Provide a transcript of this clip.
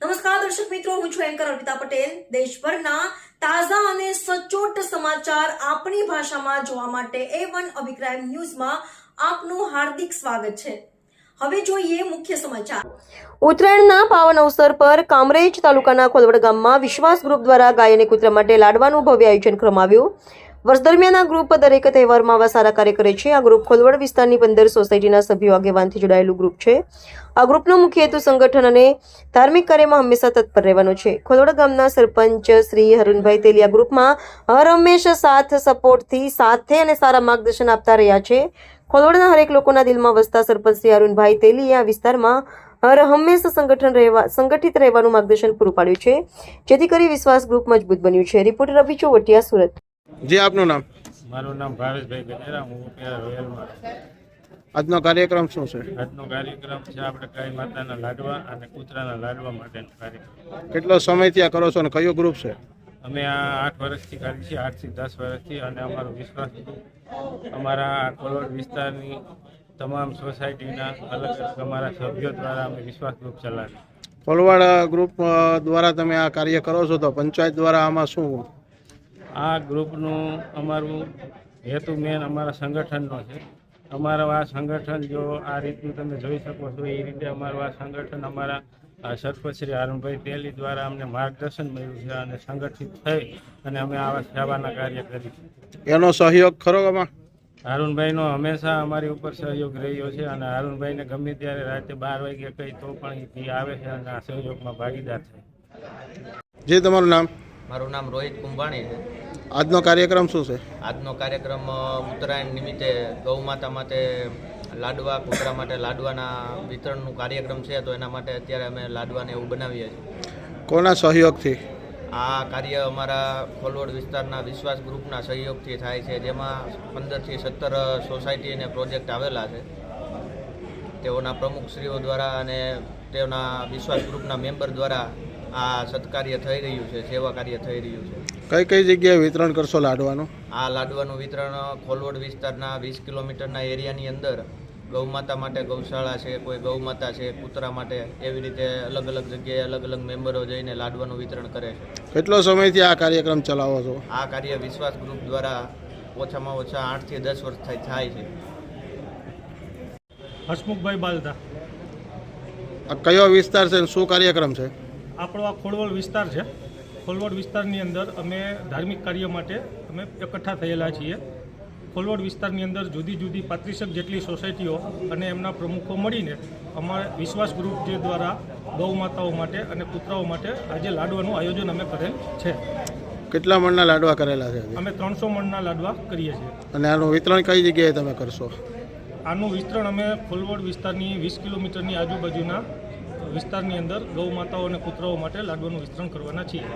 નમસ્કાર દર્શક મિત્રો, હું છું એન્કર અર્પિતા પટેલ। દેશભરના તાજા અને સચોટ સમાચાર આપણી ભાષામાં જોવા માટે A1 અભિપ્રાય ન્યૂઝમાં આપનું હાર્દિક સ્વાગત છે। હવે જોઈએ મુખ્ય સમાચાર। ઉત્તરાયણના પાવન અવસર પર કામરેજ તાલુકાના ખોલવડ ગામમાં વિશ્વાસ ગ્રુપ દ્વારા ગાય અને કૂતરા માટે લાડવાનું ભવ્ય આયોજન કરવામાં આવ્યું। વર્ષ દરમિયાન આ ગ્રુપ દરેક તહેવારમાં આવા સારા કાર્ય કરે છે। આ ગ્રુપ ખોલવડ વિસ્તારની 15 સોસાયટીના સભ્યો આગેવાનથી જોડાયેલું ગ્રુપ છે। આ ગ્રુપનો મુખ્ય હેતુ સંગઠન અને ધાર્મિક કાર્યમાં હંમેશા તત્પર રહેવાનો છે। ખોલવડ ગામના સરપંચ શ્રી હરુણભાઈ તેલી આ ગ્રુપમાં હર હંમેશ સાથ સપોર્ટથી સાથે અને સારા માર્ગદર્શન આપતા રહ્યા છે। ખોલવડના હરેક લોકોના દિલમાં વસતા સરપંચ શ્રી હરુણભાઈ તેલીએ આ વિસ્તારમાં હર હંમેશ સંગઠિત રહેવાનું માર્ગદર્શન પૂરું પાડ્યું છે, જેથી કરી વિશ્વાસ ગ્રુપ મજબૂત બન્યું છે। રિપોર્ટર રવિ ચોવટિયા, સુરત। જી, આપનું નામ? મારું નામ ભાવેશભાઈ ગજેરા, હું રોયલમાં। આજનો કાર્યક્રમ શું છે? આજનો કાર્યક્રમ છે આપણે ગાય માતાના લાડવા અને કૂતરાના લાડવા માટેનો કાર્યક્રમ। કેટલો સમયથી આ કરો છો અને કયો ગ્રુપ છે? અમે આ 8 વર્ષથી કરીએ છીએ, 8 થી 10 વર્ષથી, અને અમારો વિશ્વાસ અમારા કોલવડ વિસ્તારની તમામ સોસાયટીના અલગ અલગ અમારા સભ્યો દ્વારા અમે વિશ્વાસ ગ્રુપ ચલાવીએ। ખોલવાડ ગ્રુપ દ્વારા તમે આ કાર્ય કરો છો, તો પંચાયત દ્વારા આમાં શું? આ ગ્રુપનું અમારું હેતુ મેન અમારા સંગઠનનો છે। અમારું આ સંગઠન જો આ રીતનું તમે જોઈ શકો છો એ રીતે અમારું આ સંગઠન અમારા સરપંચ શ્રી હરુણભાઈ તેલી દ્વારા અમને માર્ગદર્શન મળ્યું છે અને સંગઠિત થઈ અને અમે આવા સેવાના કાર્ય કરીશું। એનો સહયોગ ખરો આમાં? હરુણભાઈનો હંમેશા અમારી ઉપર સહયોગ રહ્યો છે અને હરુણભાઈને ગમે ત્યારે રાતે 12 વાગે કહી તો પણ એ આવે છે અને આ સહયોગમાં ભાગીદાર થાય। જે તમારું નામ? મારું નામ રોહિત કુંભાણી છે। આજનો કાર્યક્રમ શું છે? આજનો કાર્યક્રમ ઉત્તરાયણ નિમિત્તે ગૌ માતા માટે લાડવા, કૂતરા માટે લાડવાના વિતરણનું કાર્યક્રમ છે, તો એના માટે અત્યારે અમે લાડવાને એવું બનાવીએ છીએ। કોના સહયોગથી? આ કાર્ય અમારા ખોલવડ વિસ્તારના વિશ્વાસ ગ્રુપના સહયોગથી થાય છે, જેમાં 15 થી 17 સોસાયટી અને પ્રોજેક્ટ આવેલા છે। તેઓના પ્રમુખશ્રીઓ દ્વારા અને તેઓના વિશ્વાસ ગ્રુપના મેમ્બર દ્વારા આ સત્કાર્ય થઈ રહ્યું છે, સેવા કાર્ય થઈ રહ્યું છે। કઈ કઈ જગ્યાએ વિતરણ કરશો લાડવાનું? આ લાડવાનું વિતરણ ખોલવડ વિસ્તારના 20 કિલોમીટરના એરિયાની અંદર ગૌમાતા માટે ગૌશાળા છે, કોઈ ગૌમાતા છે, કૂતરા માટે, એવી રીતે અલગ અલગ જગ્યાએ અલગ અલગ મેમ્બરો જઈને લાડવાનું વિતરણ કરે છે। કેટલો સમયથી આ કાર્યક્રમ ચલાવો છો? આ કાર્ય વિશ્વાસ ગ્રુપ દ્વારા ઓછામાં ઓછા 8 થી 10 વર્ષથી થાય છે। હસમુખભાઈ બાલદા। આ કયો વિસ્તાર છે અને શું કાર્યક્રમ છે? આપણો આ ખોલવડ વિસ્તાર છે। ખોલવડ વિસ્તારની અંદર અમે ધાર્મિક કાર્ય માટે અમે એકઠા થયેલા છીએ। ખોલવડ વિસ્તારની અંદર જુદી જુદી 35 જેટલી સોસાયટીઓ અને એમના પ્રમુખો મળીને અમારે વિશ્વાસ ગ્રુપ જે દ્વારા ગૌ માતાઓ માટે અને કૂતરાઓ માટે આજે લાડવાનું આયોજન અમે કરેલ છે। કેટલા મણના લાડવા કરેલા છે? અમે 300 મણના લાડવા કરીએ છીએ। અને આનું વિતરણ કઈ જગ્યાએ તમે કરશો? આનું વિતરણ અમે ખોલવડ વિસ્તારની 20 કિલોમીટરની આજુબાજુના વિસ્તારની અંદર ગૌ માતાઓ અને કૂતરાઓ માટે લાડવાનું વિતરણ કરવાના છીએ।